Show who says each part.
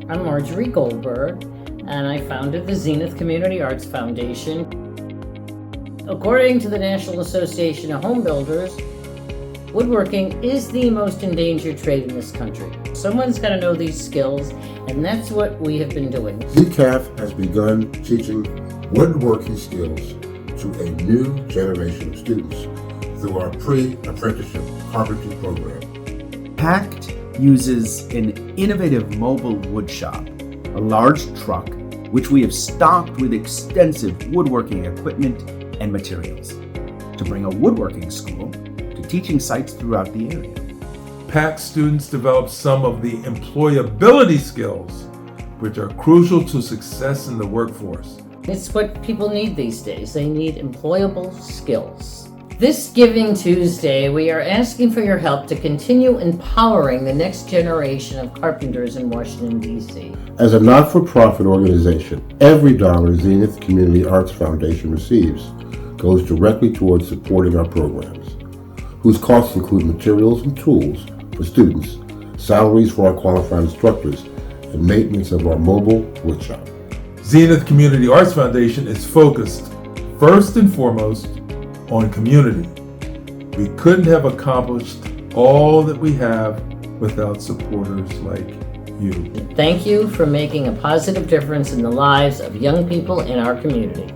Speaker 1: I'm Marjorie Goldberg, and I founded the Zenith Community Arts Foundation. According to the National Association of Home Builders, woodworking is the most endangered trade in this country. Someone's got to know these skills, and that's what we have been doing.
Speaker 2: ZCAF has begun teaching woodworking skills to a new generation of students through our pre-apprenticeship carpentry program.
Speaker 3: PACT uses an innovative mobile wood shop, a large truck, which we have stocked with extensive woodworking equipment and materials, to bring a woodworking school to teaching sites throughout the area.
Speaker 4: PACT students develop some of the employability skills, which are crucial to success in the workforce.
Speaker 1: It's what people need these days. They need employable skills. This Giving Tuesday, we are asking for your help to continue empowering the next generation of carpenters in Washington, D.C.
Speaker 2: As a not-for-profit organization, every dollar Zenith Community Arts Foundation receives goes directly towards supporting our programs, whose costs include materials and tools for students, salaries for our qualified instructors, and maintenance of our mobile woodshop.
Speaker 4: Zenith Community Arts Foundation is focused, first and foremost, on community. We couldn't have accomplished all that we have without supporters like you.
Speaker 1: Thank you for making a positive difference in the lives of young people in our community.